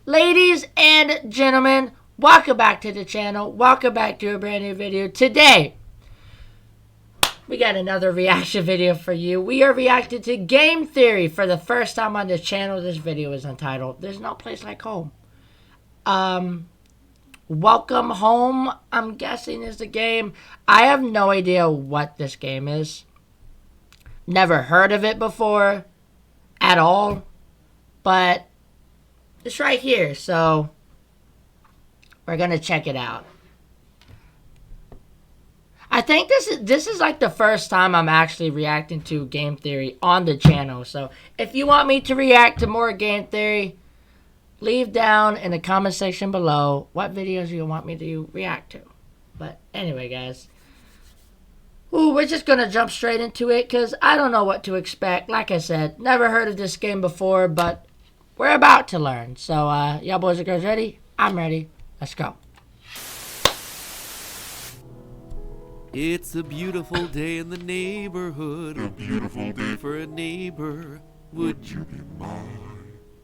Ladies and gentlemen, welcome back to the channel. Welcome back to a brand new video. Today, we got another reaction video for you. We are reacting to Game Theory for the first time on this channel. This video is entitled, There's No Place Like Home. Welcome Home, I'm guessing is the game. I have no idea what this game is. Never heard of it before at all. But it's right here, so we're gonna check it out. I think this is like the first time I'm actually reacting to Game Theory on the channel. So if you want me to react to more Game Theory, leave down in the comment section below what videos you want me to react to. But anyway, guys, we're just gonna jump straight into it because I don't know what to expect. Like I said, never heard of this game before, but we're about to learn. So, y'all boys and girls ready? I'm ready. Let's go. It's a beautiful day in the neighborhood. A beautiful day For a neighbor. Would you be mine?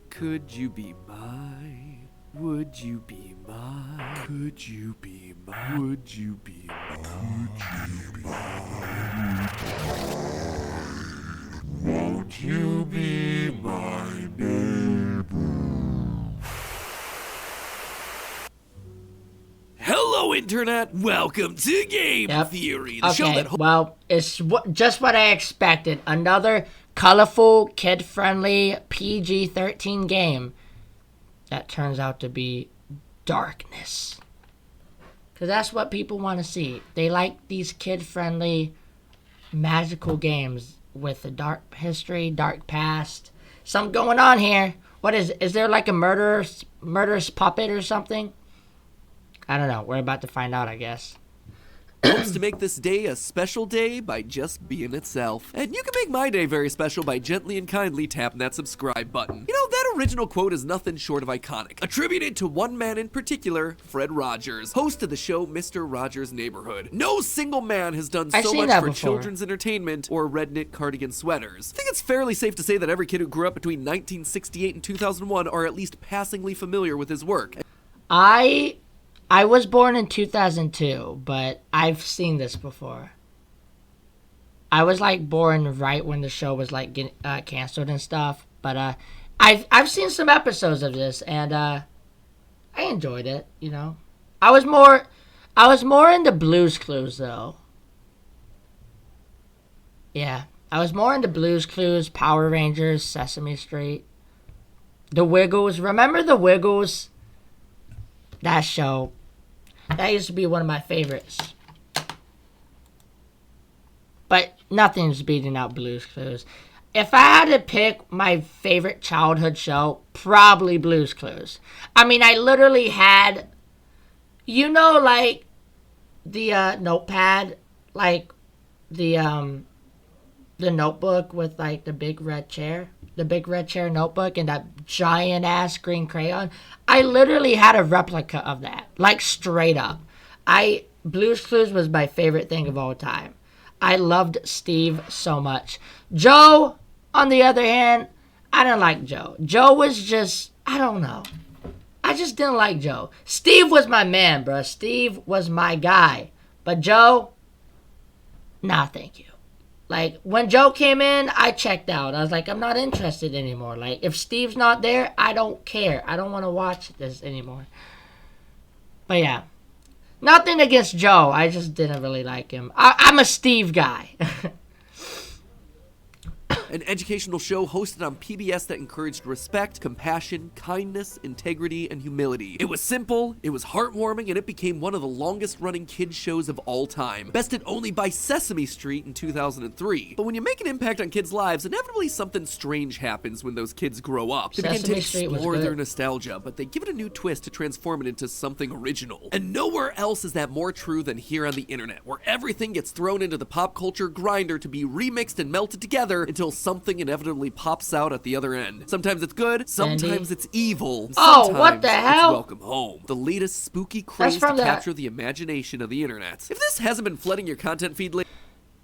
Could you be mine? Would you be mine? Could you be mine? Would you be mine? Won't you be my neighbor? Hello, Internet! Welcome to Game Yep. Theory, the show Okay, that well, it's just what I expected. Another colorful, kid-friendly, PG-13 game that turns out to be darkness. Because that's what people want to see. They like these kid-friendly, magical games with a dark history, dark past. Something going on here. What is there like a murderous puppet or something? I don't know. We're about to find out, I guess. hopes to make this day a special day by just being itself. And you can make my day very special by gently and kindly tapping that subscribe button. You know, that original quote is nothing short of iconic. Attributed to one man in particular, Fred Rogers, host of the show Mr. Rogers' Neighborhood. No single man has done I've so seen much that for before. children's entertainment or red-knit cardigan sweaters. I think it's fairly safe to say that every kid who grew up between 1968 and 2001 are at least passingly familiar with his work. I was born in 2002, but I've seen this before. I was like born right when the show was like getting canceled and stuff, but I've seen some episodes of this and I enjoyed it. You know, I was more into Blue's Clues though. Yeah, I was more into Blue's Clues, Power Rangers, Sesame Street, The Wiggles. Remember The Wiggles? That show. That used to be one of my favorites. But nothing's beating out Blue's Clues. If I had to pick my favorite childhood show, probably Blue's Clues. I mean, I literally had, you know, like the notepad, like the notebook with like the big red chair notebook and that giant ass green crayon. I literally had a replica of that, like straight up. Blue's Clues was my favorite thing of all time. I loved Steve so much. Joe, on the other hand, I didn't like Joe. Joe was just, I don't know. I just didn't like Joe. Steve was my man, bro. Steve was my guy. But Joe, nah, thank you. Like, when Joe came in, I checked out. I was like, I'm not interested anymore. Like, if Steve's not there, I don't care. I don't want to watch this anymore. But yeah. Nothing against Joe. I just didn't really like him. I'm a Steve guy. An educational show hosted on PBS that encouraged respect, compassion, kindness, integrity, and humility. It was simple, it was heartwarming, and it became one of the longest-running kids shows of all time, bested only by Sesame Street in 2003. But when you make an impact on kids' lives, inevitably something strange happens when those kids grow up. They begin to Sesame Street was explore their good. nostalgia, but they give it a new twist to transform it into something original. And nowhere else is that more true than here on the internet, where everything gets thrown into the pop culture grinder to be remixed and melted together until something inevitably pops out at the other end. Sometimes it's good, sometimes it's evil, and Oh, sometimes what the hell? it's welcome home. The latest spooky craze to from that- capture the imagination of the internet. If this hasn't been flooding your content feed lately,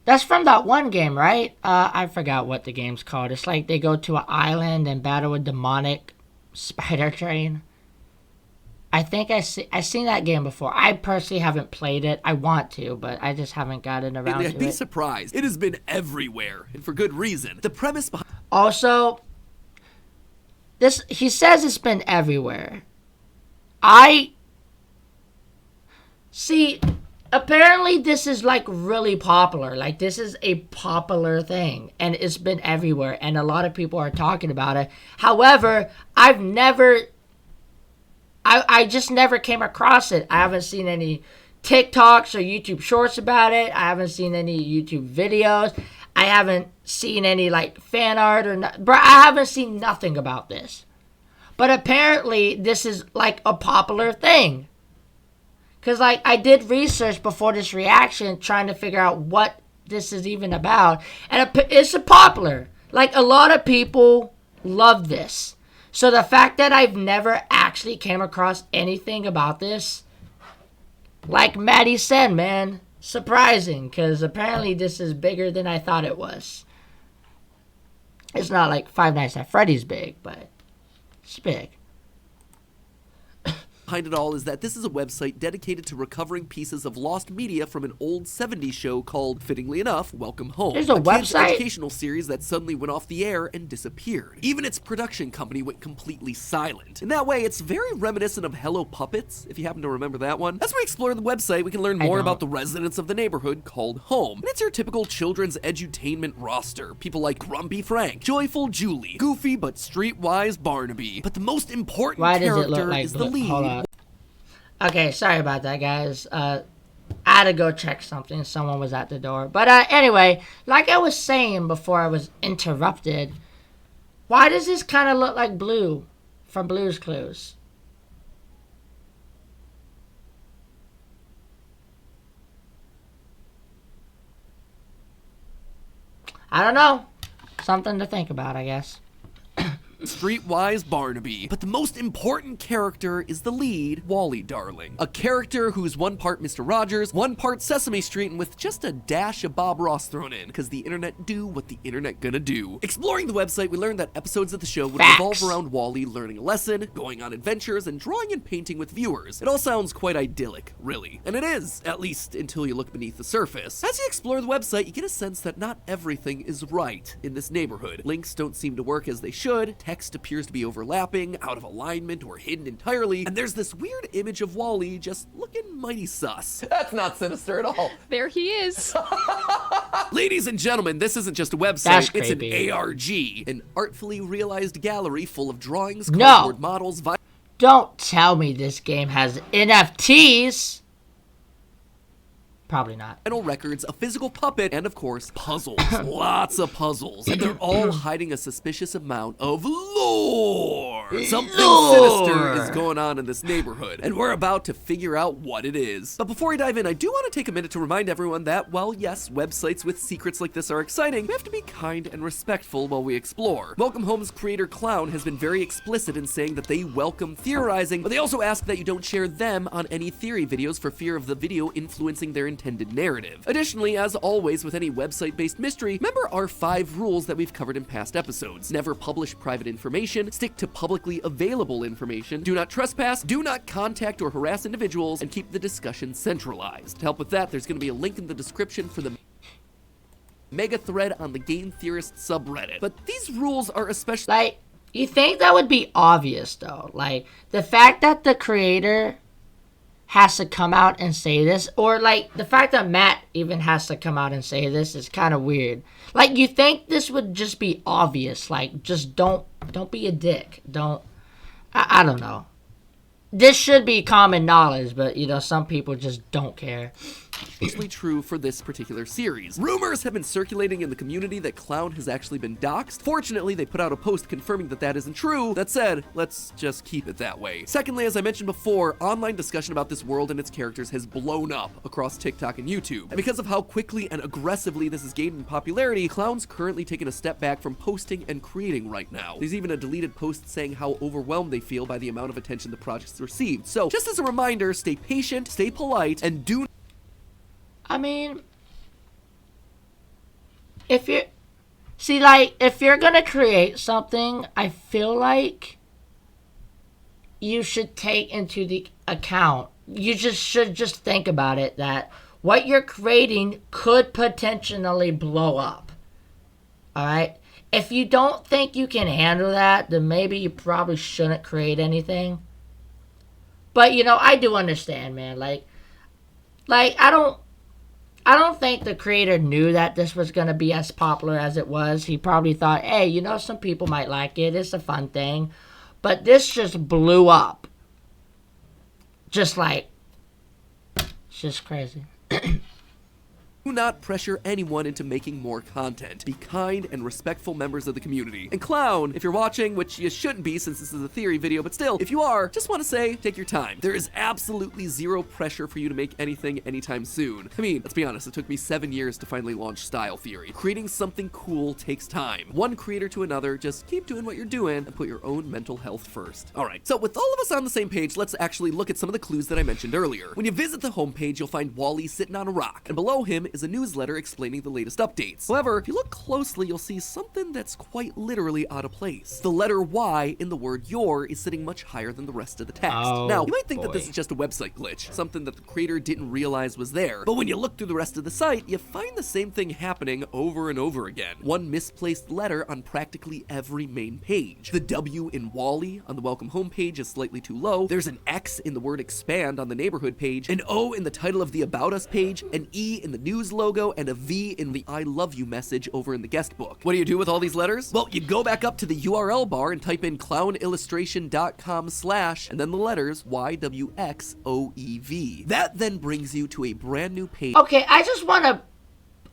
That's from that one game, right? I forgot what the game's called. It's like they go to an island and battle a demonic spider train. I think I seen that game before. I personally haven't played it. I want to, but I just haven't gotten around I'd to be it. surprised. It has been everywhere, and for good reason. The premise behind Also, he says it's been everywhere. See, apparently this is like really popular. Like this is a popular thing and it's been everywhere and a lot of people are talking about it. However, I just never came across it. I haven't seen any TikToks or YouTube shorts about it. I haven't seen any YouTube videos. I haven't seen any like fan art bro, I haven't seen nothing about this. But apparently this is like a popular thing. Because, like, I did research before this reaction trying to figure out what this is even about. And it's popular. Like, a lot of people love this. So the fact that I've never actually came across anything about this, like Maddie said, man, surprising. Because apparently this is bigger than I thought it was. It's not like Five Nights at Freddy's big, but it's big. it all is that this is a website dedicated to recovering pieces of lost media from an old 70s show called, fittingly enough, Welcome Home. There's a kid's website? educational series that suddenly went off the air and disappeared. Even its production company went completely silent. In that way, it's very reminiscent of Hello Puppets, if you happen to remember that one. As we explore the website, we can learn more about the residents of the neighborhood called Home. And it's your typical children's edutainment roster. People like Grumpy Frank, Joyful Julie, Goofy but streetwise Barnaby. But the most important character is the lead. Hold on. Okay, sorry about that, guys. I had to go check something. Someone was at the door. But anyway, like I was saying before I was interrupted, why does this kind of look like Blue from Blue's Clues? I don't know. Something to think about, I guess. Streetwise Barnaby. But the most important character is the lead, Wally Darling. A character who's one part Mr. Rogers, one part Sesame Street, and with just a dash of Bob Ross thrown in, because the internet do what the internet gonna do. Exploring the website, we learned that episodes of the show would revolve around Wally learning a lesson, going on adventures, and drawing and painting with viewers. It all sounds quite idyllic, really. And it is, at least until you look beneath the surface. As you explore the website, you get a sense that not everything is right in this neighborhood. Links don't seem to work as they should, text appears to be overlapping, out of alignment, or hidden entirely, and there's this weird image of Wally just looking mighty sus. That's not sinister at all. There he is. Ladies and gentlemen, this isn't just a website, That's it's creepy. an ARG, an artfully realized gallery full of drawings, No. cardboard models, Don't tell me this game has NFTs. Probably not. vinyl records, a physical puppet, and of course, puzzles. Lots of puzzles. And they're all hiding a suspicious amount of lore. Something sinister is going on in this neighborhood, and we're about to figure out what it is. But before we dive in, I do want to take a minute to remind everyone that while yes, websites with secrets like this are exciting, we have to be kind and respectful while we explore. Welcome Home's creator Clown has been very explicit in saying that they welcome theorizing, but they also ask that you don't share them on any theory videos for fear of the video influencing their intended narrative. Additionally, as always with any website-based mystery, remember our 5 rules that we've covered in past episodes. Never publish private information, stick to publicly available information, do not trespass, do not contact or harass individuals, and keep the discussion centralized. To help with that, there's going to be a link in the description for the mega thread on the Game Theorist subreddit. But these rules are especially... Like, you think that would be obvious, though? Like, the fact that the creator has to come out and say this, or like the fact that Matt even has to come out and say this is kind of weird. Like, you think this would just be obvious, like, just don't be a dick. I don't know. This should be common knowledge, but you know, some people just don't care. Especially true for this particular series. Rumors have been circulating in the community that Clown has actually been doxxed. Fortunately, they put out a post confirming that that isn't true. That said, let's just keep it that way. Secondly, as I mentioned before, online discussion about this world and its characters has blown up across TikTok and YouTube. And because of how quickly and aggressively this has gained in popularity, Clown's currently taken a step back from posting and creating right now. There's even a deleted post saying how overwhelmed they feel by the amount of attention the project's received. So, just as a reminder, stay patient, stay polite, and do I mean, if you're gonna create something, I feel like you should take into the account. You should just think about it, that what you're creating could potentially blow up. All right? If you don't think you can handle that, then maybe you probably shouldn't create anything. But I do understand, man. Like I don't think the creator knew that this was going to be as popular as it was. He probably thought, hey, some people might like it. It's a fun thing. But this just blew up. It's just crazy. Do not pressure anyone into making more content. Be kind and respectful members of the community. And Clown, if you're watching, which you shouldn't be since this is a theory video, but still, if you are, just want to say, take your time. There is absolutely zero pressure for you to make anything anytime soon. I mean, let's be honest, it took me 7 years to finally launch Style Theory. Creating something cool takes time. One creator to another, just keep doing what you're doing and put your own mental health first. Alright, so with all of us on the same page, let's actually look at some of the clues that I mentioned earlier. When you visit the homepage, you'll find Wally sitting on a rock, and below him is a newsletter explaining the latest updates. However, if you look closely, you'll see something that's quite literally out of place. The letter Y in the word your is sitting much higher than the rest of the text. Now, you might think that this is just a website glitch, something that the creator didn't realize was there, but when you look through the rest of the site, you find the same thing happening over and over again. One misplaced letter on practically every main page. The W in Wally on the welcome homepage is slightly too low. There's an X in the word expand on the neighborhood page, an O in the title of the about us page, an E in the news logo, and a V in the I love you message over in the guest book. What do you do with all these letters? Well, you go back up to the URL bar and type in clownillustration.com/ and then the letters YWXOEV. That then brings you to a brand new page. Okay, I just want to...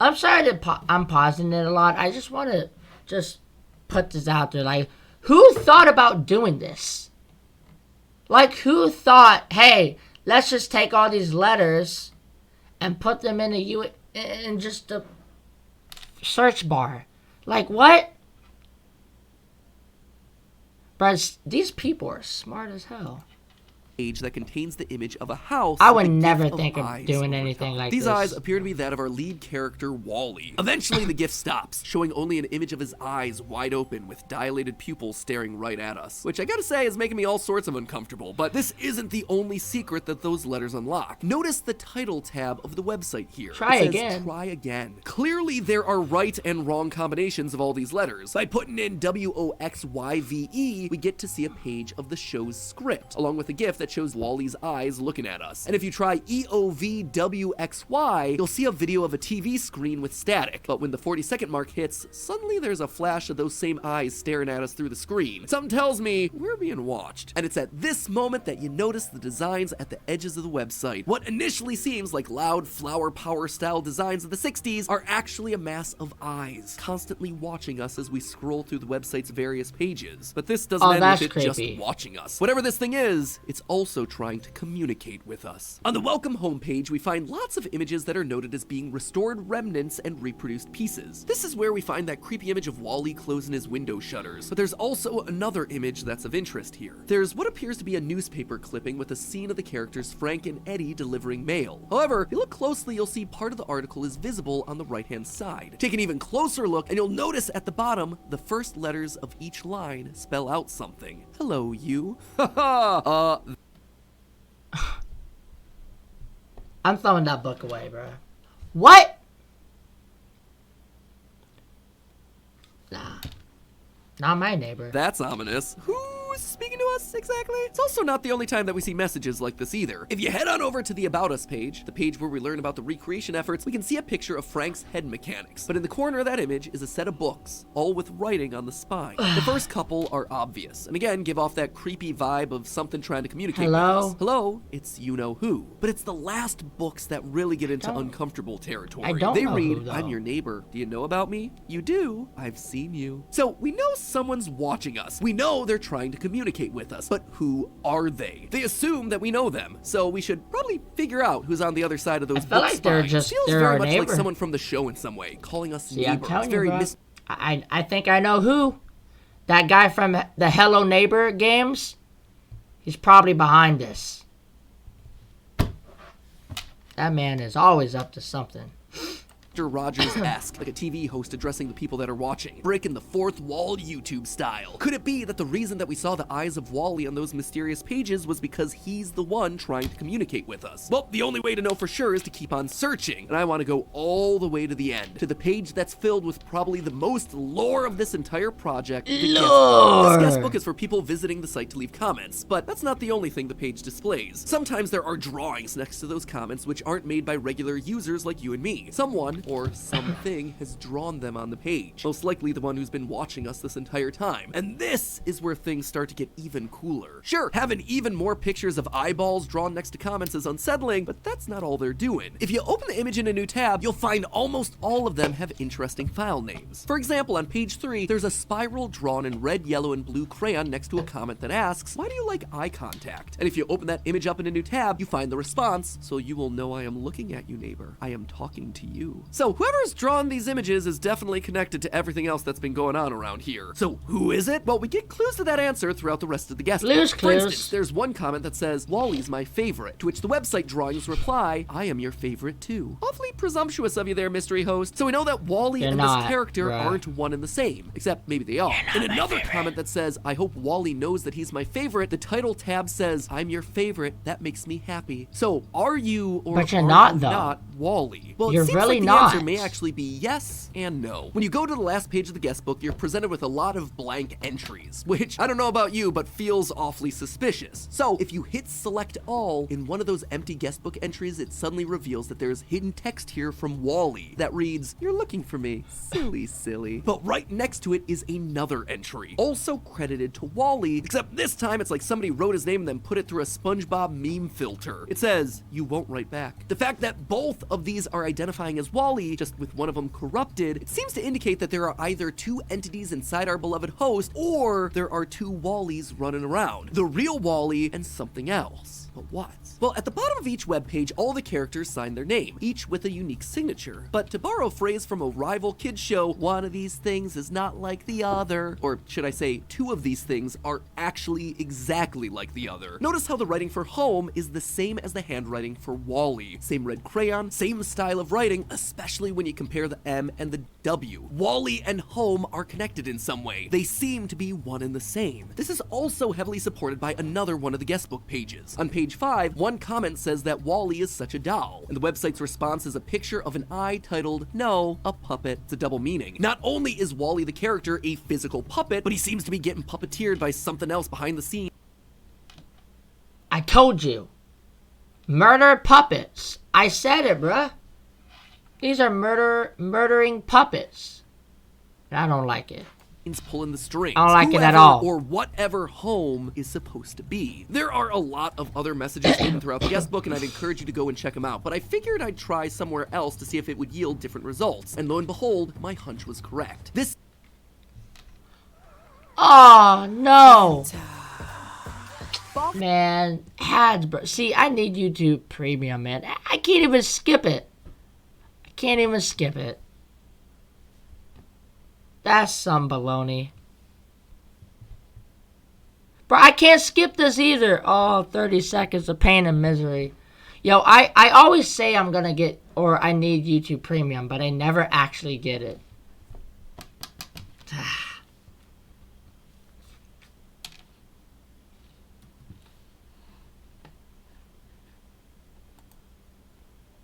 I'm sorry that I'm pausing it a lot. I just want to just put this out there. Like, who thought about doing this? Like, who thought, hey, let's just take all these letters and put them in just a search bar? Like, what? But these people are smart as hell. Page that contains the image of a house. I would never think of doing anything like this. These eyes appear to be that of our lead character, Wally. Eventually, the GIF stops, showing only an image of his eyes wide open with dilated pupils staring right at us, which I gotta say is making me all sorts of uncomfortable, but this isn't the only secret that those letters unlock. Notice the title tab of the website here. Try it says, again. Try again. Clearly, there are right and wrong combinations of all these letters. By putting in WOXYVE, we get to see a page of the show's script, along with a GIF that shows Wally's eyes looking at us. And if you try EOVWXY, you'll see a video of a TV screen with static, but when the 40-second mark hits, suddenly there's a flash of those same eyes staring at us through the screen. Something tells me we're being watched. And it's at this moment that you notice the designs at the edges of the website. What initially seems like loud flower power style designs of the 60s are actually a mass of eyes, constantly watching us as we scroll through the website's various pages. But this doesn't end with it just watching us. Whatever this thing is, it's also trying to communicate with us. On the welcome homepage, we find lots of images that are noted as being restored remnants and reproduced pieces. This is where we find that creepy image of Wally closing his window shutters, but there's also another image that's of interest here. There's what appears to be a newspaper clipping with a scene of the characters Frank and Eddie delivering mail. However, if you look closely, you'll see part of the article is visible on the right-hand side. Take an even closer look, and you'll notice at the bottom, the first letters of each line spell out something. Hello, you. Haha. I'm throwing that book away, bro. What? Nah. Not my neighbor. That's ominous. Who's speaking to us exactly? It's also not the only time that we see messages like this either. If you head on over to the About Us page, the page where we learn about the recreation efforts, we can see a picture of Frank's head mechanics. But in the corner of that image is a set of books, all with writing on the spine. The first couple are obvious, and again give off that creepy vibe of something trying to communicate with us. Hello, it's You Know Who. But it's the last books that really get into uncomfortable territory. They read, I'm your neighbor. Do you know about me? You do. I've seen you. So we know someone's watching us. We know they're trying to communicate with us, but who are they? They assume that we know them, so we should probably figure out who's on the other side of those book like spines. Feels very much like someone from the show in some way, calling us neighbor. I'm telling you, I think I know who. That guy from the Hello Neighbor games, he's probably behind this. That man is always up to something. Rogers-esque, like a TV host addressing the people that are watching, breaking the fourth wall YouTube style. Could it be that the reason that we saw the eyes of Wally on those mysterious pages was because he's the one trying to communicate with us? Well, the only way to know for sure is to keep on searching, and I want to go all the way to the end, to the page that's filled with probably the most lore of this entire project. Lore! This guestbook is for people visiting the site to leave comments, but that's not the only thing the page displays. Sometimes there are drawings next to those comments which aren't made by regular users like you and me. Someone, or something, has drawn them on the page. Most likely the one who's been watching us this entire time. And this is where things start to get even cooler. Sure, having even more pictures of eyeballs drawn next to comments is unsettling, but that's not all they're doing. If you open the image in a new tab, you'll find almost all of them have interesting file names. For example, on page 3, there's a spiral drawn in red, yellow, and blue crayon next to a comment that asks, "Why do you like eye contact?" And if you open that image up in a new tab, you find the response, "So you will know I am looking at you, neighbor. I am talking to you." So whoever's drawn these images is definitely connected to everything else that's been going on around here. So who is it? Well, we get clues to that answer throughout the rest of the guest. Clues, For clues. instance, there's one comment that says, "Wally's my favorite," to which the website drawings reply, "I am your favorite too." Awfully presumptuous of you there, mystery host. So we know that Wally They're and not, this character bruh. aren't one and the same, except maybe they are. In another comment that says, "I hope Wally knows that he's my favorite," the title tab says, "I'm your favorite. That makes me happy." So are you or But you're are not, you though. not Wally? Well, You're it seems really like the not. answer may actually be yes and no. When you go to the last page of the guest book, you're presented with a lot of blank entries, which I don't know about you, but feels awfully suspicious. So if you hit select all, in one of those empty guest book entries, it suddenly reveals that there's hidden text here from Wally that reads, "You're looking for me. Silly, silly." But right next to it is another entry, also credited to Wally, except this time it's like somebody wrote his name and then put it through a SpongeBob meme filter. It says, "You won't write back." The fact that both of these are identifying as Wally, just with one of them corrupted, it seems to indicate that there are either two entities inside our beloved host, or there are two Wallys running around. The real Wally and something else. But what? Well, at the bottom of each webpage, all the characters sign their name, each with a unique signature. But to borrow a phrase from a rival kids show, one of these things is not like the other. Or should I say, two of these things are actually exactly like the other. Notice how the writing for home is the same as the handwriting for Wally. Same red crayon, same style of writing, especially when you compare the M and the W. Wally and home are connected in some way. They seem to be one and the same. This is also heavily supported by another one of the guestbook pages. On page 5, one comment says that Wally is such a doll, and the website's response is a picture of an eye titled, "No, a puppet." It's a double meaning. Not only is Wally the character a physical puppet, but he seems to be getting puppeteered by something else behind the scenes. I told you. Murder puppets. I said it, bruh. These are murdering puppets. I don't like it. Pulling the strings. I don't like it at Whoever all. Or whatever home is supposed to be. There are a lot of other messages hidden throughout the guest book, and I'd encourage you to go and check them out. But I figured I'd try somewhere else to see if it would yield different results. And lo and behold, my hunch was correct. This Oh, no. Man, ads, bro. See, I need YouTube Premium, man. I can't even skip it. I can't even skip it. That's some baloney. Bro, I can't skip this either. Oh, 30 seconds of pain and misery. Yo, I always say I'm gonna get, or I need YouTube Premium, but I never actually get it.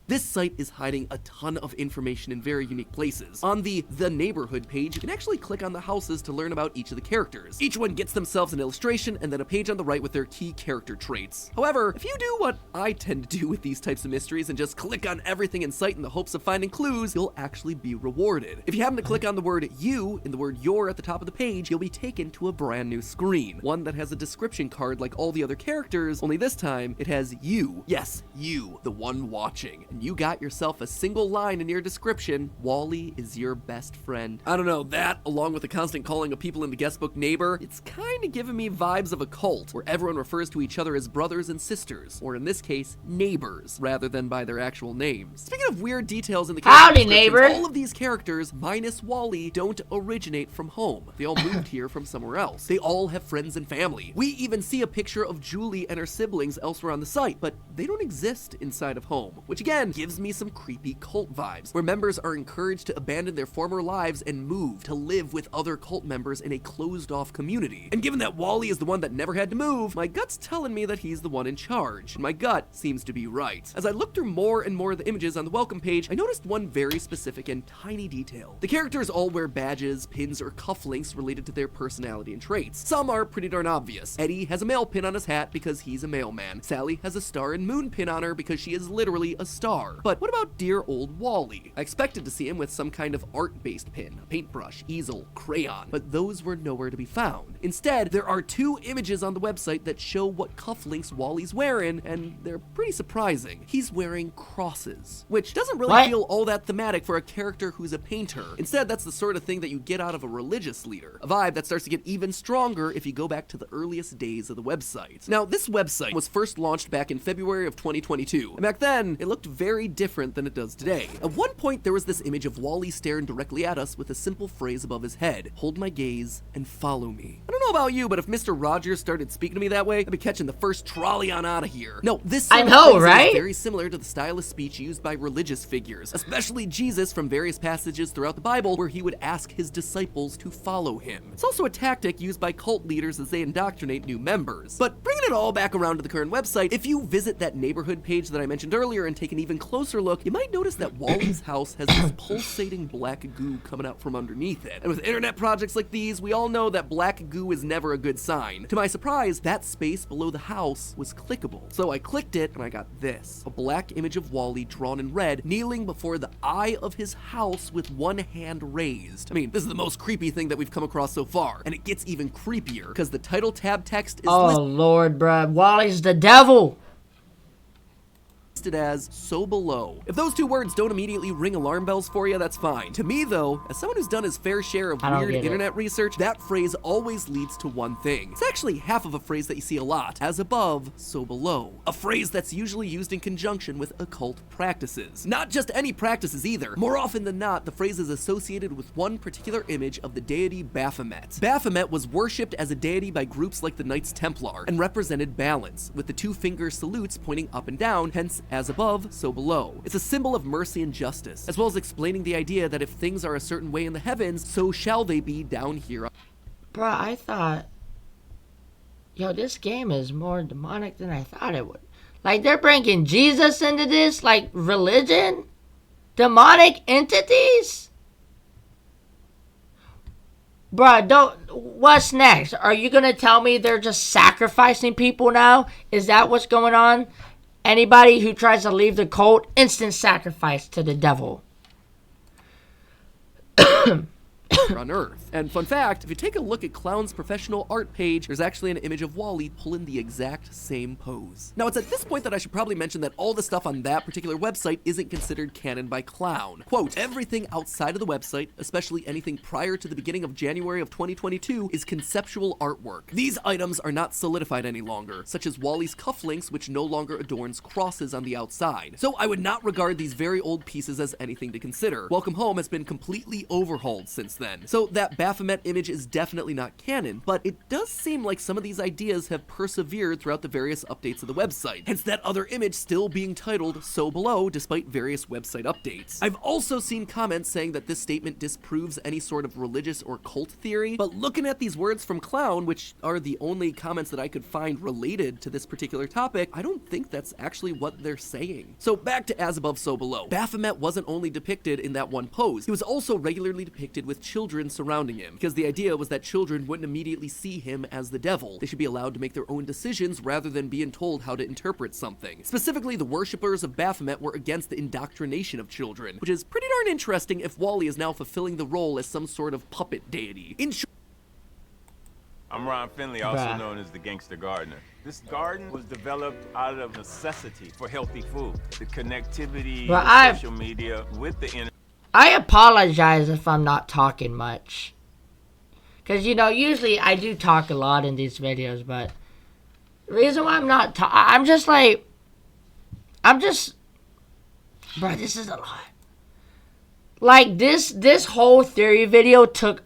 This site is hiding a ton of information in very unique places. On the Neighborhood page, you can actually click on the houses to learn about each of the characters. Each one gets themselves an illustration and then a page on the right with their key character traits. However, if you do what I tend to do with these types of mysteries and just click on everything in sight in the hopes of finding clues, you'll actually be rewarded. If you happen to click on the word you in the word your at the top of the page, you'll be taken to a brand new screen. One that has a description card like all the other characters, only this time it has you. Yes, you, the one watching. And you got yourself a single line in your description, "Wally is your best friend." I don't know, that, along with the constant calling of people in the guestbook neighbor, it's kinda giving me vibes of a cult, where everyone refers to each other as brothers and sisters, or in this case, neighbors, rather than by their actual names. Speaking of weird details in the character Howdy, descriptions, neighbor. all of these characters, minus Wally, don't originate from home. They all moved here from somewhere else. They all have friends and family. We even see a picture of Julie and her siblings elsewhere on the site, but they don't exist inside of home, which again, again gives me some creepy cult vibes, where members are encouraged to abandon their former lives and move to live with other cult members in a closed-off community. And given that Wally is the one that never had to move, my gut's telling me that he's the one in charge, and my gut seems to be right. As I look through more and more of the images on the welcome page, I noticed one very specific and tiny detail. The characters all wear badges, pins, or cufflinks related to their personality and traits. Some are pretty darn obvious. Eddie has a male pin on his hat because he's a mailman. Sally has a star and moon pin on her because she is literally a star. But what about dear old Wally? I expected to see him with some kind of art-based pin, a paintbrush, easel, crayon, but those were nowhere to be found. Instead, there are 2 images on the website that show what cufflinks Wally's wearing, and they're pretty surprising. He's wearing crosses, which doesn't really feel all that thematic for a character who's a painter. Instead, that's the sort of thing that you get out of a religious leader, a vibe that starts to get even stronger if you go back to the earliest days of the website. Now, this website was first launched back in February of 2022, and back then, it looked very different than it does today. At one point, there was this image of Wally staring directly at us with a simple phrase above his head: "Hold my gaze and follow me." I don't know about you, but if Mr. Rogers started speaking to me that way, I'd be catching the first trolley on out of here. No, this I know, is right? very similar to the style of speech used by religious figures, especially Jesus from various passages throughout the Bible where he would ask his disciples to follow him. It's also a tactic used by cult leaders as they indoctrinate new members. But bringing it all back around to the current website, if you visit that neighborhood page that I mentioned earlier and take an even closer look, you might notice that Wally's house has this pulsating black goo coming out from underneath it. And with internet projects like these, we all know that black goo is never a good sign. To my surprise, that space below the house was clickable. So I clicked it and I got this: a black image of Wally drawn in red, kneeling before the eye of his house with one hand raised. I mean, this is the most creepy thing that we've come across so far, and it gets even creepier because the title tab text is Lord, bruh. Wally's the devil. listed as "so below." If those 2 words don't immediately ring alarm bells for you, that's fine. To me, though, as someone who's done his fair share of weird internet research, that phrase always leads to one thing. It's actually half of a phrase that you see a lot: as above, so below. A phrase that's usually used in conjunction with occult practices. Not just any practices either. More often than not, the phrase is associated with one particular image of the deity Baphomet. Baphomet was worshipped as a deity by groups like the Knights Templar and represented balance, with the 2-finger salutes pointing up and down, hence as above, so below. It's a symbol of mercy and justice, as well as explaining the idea that if things are a certain way in the heavens, so shall they be down here. Bruh, I thought, yo, this game is more demonic than I thought it would. Like, they're bringing Jesus into this, like, religion? Demonic entities? Bruh, what's next? Are you gonna tell me they're just sacrificing people now? Is that what's going on? Anybody who tries to leave the cult, instant sacrifice to the devil. On Earth. And fun fact, if you take a look at Clown's professional art page, there's actually an image of Wally pulling the exact same pose. Now, it's at this point that I should probably mention that all the stuff on that particular website isn't considered canon by Clown. Quote, "Everything outside of the website, especially anything prior to the beginning of January of 2022, is conceptual artwork. These items are not solidified any longer, such as Wally's cufflinks, which no longer adorns crosses on the outside. So I would not regard these very old pieces as anything to consider. Welcome Home has been completely overhauled since then. So that Baphomet image is definitely not canon, but it does seem like some of these ideas have persevered throughout the various updates of the website, hence that other image still being titled "so below" despite various website updates. I've also seen comments saying that this statement disproves any sort of religious or cult theory, but looking at these words from Clown, which are the only comments that I could find related to this particular topic, I don't think that's actually what they're saying. So back to as above, so below. Baphomet wasn't only depicted in that one pose, he was also regularly depicted with children surrounding him, because the idea was that children wouldn't immediately see him as the devil. They should be allowed to make their own decisions rather than being told how to interpret something. Specifically, the worshippers of Baphomet were against the indoctrination of children, which is pretty darn interesting if Wally is now fulfilling the role as some sort of puppet deity. I'm Ron Finley, also known as the Gangster Gardener. This garden was developed out of necessity for healthy food. The connectivity of social media with the internet. I apologize if I'm not talking much. Because, you know, usually I do talk a lot in these videos, but the reason why I'm not I'm just like, bro, this is a lot. Like, this whole theory video took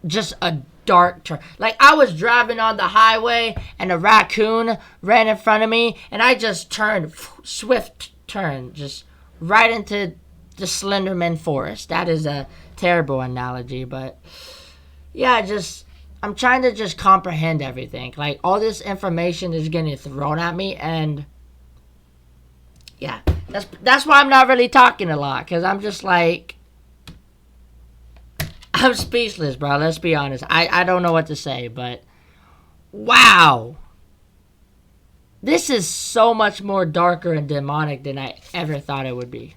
just a dark turn. Like, I was driving on the highway and a raccoon ran in front of me and I just turned, swift turn, just right into the Slenderman forest. That is a terrible analogy, but yeah, I'm trying to just comprehend everything. Like, all this information is getting thrown at me, and yeah, that's why I'm not really talking a lot, because I'm just like, I'm speechless, bro. Let's be honest. I don't know what to say, but wow. This is so much more darker and demonic than I ever thought it would be.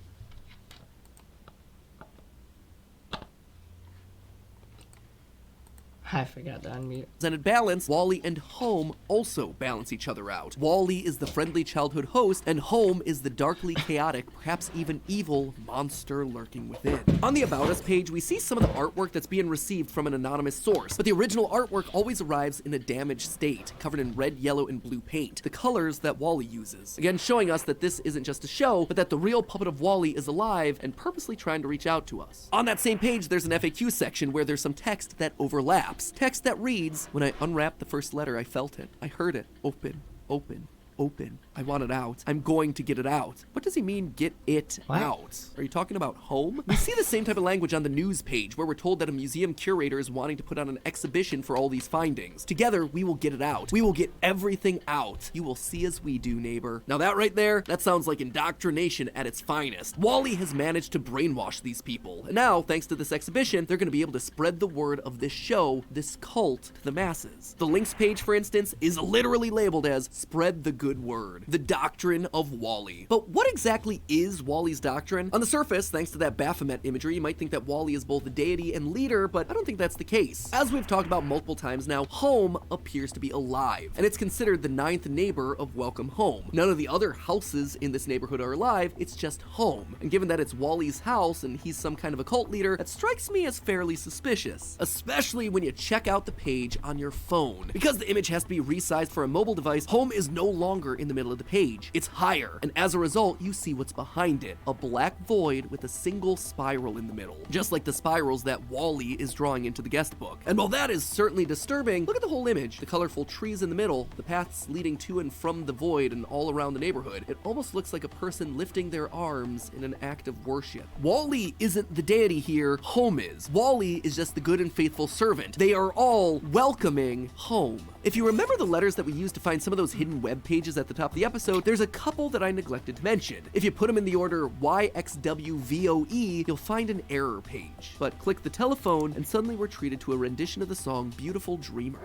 I forgot to unmute. Presented balance, Wally and Home also balance each other out. Wally is the friendly childhood host, and Home is the darkly chaotic, perhaps even evil monster lurking within. On the About Us page, we see some of the artwork that's being received from an anonymous source, but the original artwork always arrives in a damaged state, covered in red, yellow, and blue paint, the colors that Wally uses. Again, showing us that this isn't just a show, but that the real puppet of Wally is alive and purposely trying to reach out to us. On that same page, there's an FAQ section where there's some text that overlaps. Text that reads, "When I unwrapped the first letter, I felt it. I heard it. Open, open, open. I want it out. I'm going to get it out." What does he mean, get it out? Are you talking about home? We see the same type of language on the news page, where we're told that a museum curator is wanting to put on an exhibition for all these findings. Together, we will get it out. We will get everything out. You will see as we do, neighbor. Now that right there, that sounds like indoctrination at its finest. Wally has managed to brainwash these people. And now, thanks to this exhibition, they're going to be able to spread the word of this show, this cult, to the masses. The links page, for instance, is literally labeled as "Spread the Good Word." The doctrine of Wally. But what exactly is Wally's doctrine? On the surface, thanks to that Baphomet imagery, you might think that Wally is both a deity and leader, but I don't think that's the case. As we've talked about multiple times now, Home appears to be alive, and it's considered the 9th neighbor of Welcome Home. None of the other houses in this neighborhood are alive, it's just Home. And given that it's Wally's house and he's some kind of a cult leader, that strikes me as fairly suspicious. Especially when you check out the page on your phone. Because the image has to be resized for a mobile device, Home is no longer in the middle of the page. It's higher, and as a result, you see what's behind it. A black void with a single spiral in the middle. Just like the spirals that Wally is drawing into the guest book. And while that is certainly disturbing, look at the whole image. The colorful trees in the middle, the paths leading to and from the void and all around the neighborhood. It almost looks like a person lifting their arms in an act of worship. Wally isn't the deity here, Home is. Wally is just the good and faithful servant. They are all welcoming Home. If you remember the letters that we used to find some of those hidden web pages at the top of the episode, there's a couple that I neglected to mention. If you put them in the order YXWVOE, you'll find an error page. But click the telephone, and suddenly we're treated to a rendition of the song Beautiful Dreamer.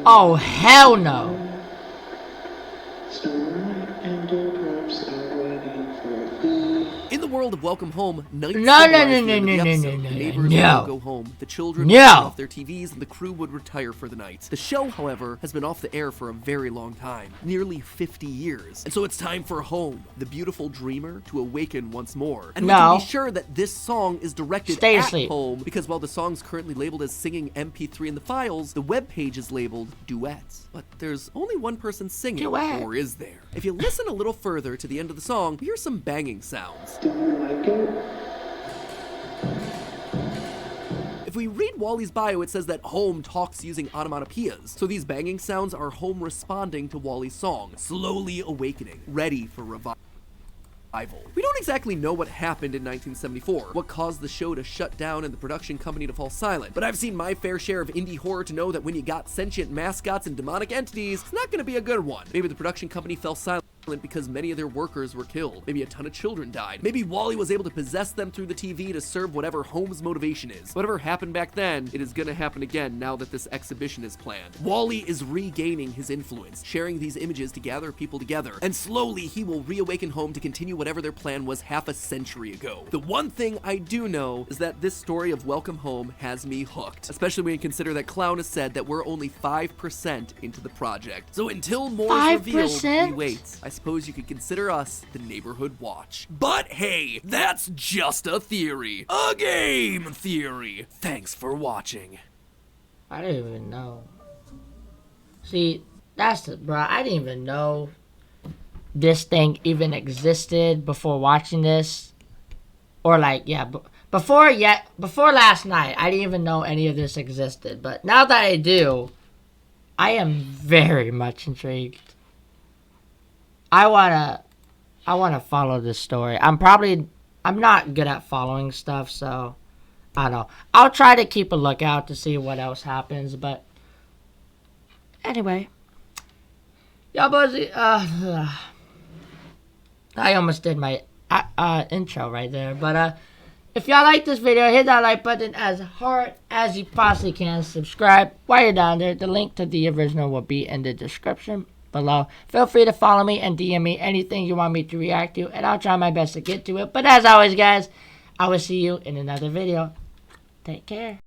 Oh, hell no. In the world of Welcome Home, nights No. neighbors would go home, the children would turn off their TVs, and the crew would retire for the night. The show, however, has been off the air for a very long time, nearly 50 years. And so it's time for Home, the beautiful dreamer, to awaken once more. And we can be sure that this song is directed at Home, because while the song's currently labeled as singing MP3 in the files, the webpage is labeled duets. But there's only one person singing, or is there? If you listen a little further to the end of the song, we hear some banging sounds. Do you like it? If we read Wally's bio, it says that Home talks using onomatopoeias. So these banging sounds are Home responding to Wally's song, slowly awakening, ready for revival. We don't exactly know what happened in 1974, what caused the show to shut down and the production company to fall silent, but I've seen my fair share of indie horror to know that when you got sentient mascots and demonic entities, it's not gonna be a good one. Maybe the production company fell silent because many of their workers were killed. Maybe a ton of children died. Maybe Wally was able to possess them through the TV to serve whatever Home's motivation is. Whatever happened back then, it is gonna happen again now that this exhibition is planned. Wally is regaining his influence, sharing these images to gather people together, and slowly he will reawaken Home to continue whatever their plan was half a century ago. The one thing I do know is that this story of Welcome Home has me hooked, especially when you consider that Clown has said that we're only 5% into the project. So until more is revealed, we wait. I suppose you could consider us the Neighborhood Watch. But hey, that's just a theory. A game theory. Thanks for watching. I didn't even know. See, that's the, bro, I didn't even know this thing even existed before watching this. Or like, yeah, before last night, I didn't even know any of this existed. But now that I do, I am very much intrigued. I wanna follow this story. I'm not good at following stuff, so I don't know. I'll try to keep a lookout to see what else happens, but anyway. Y'all boys, I almost did my intro right there, but if y'all like this video, hit that like button as hard as you possibly can. Subscribe while you're down there. The link to the original will be in the description below. Feel free to follow me and DM me anything you want me to react to, and I'll try my best to get to it. But as always, guys, I will see you in another video. Take care.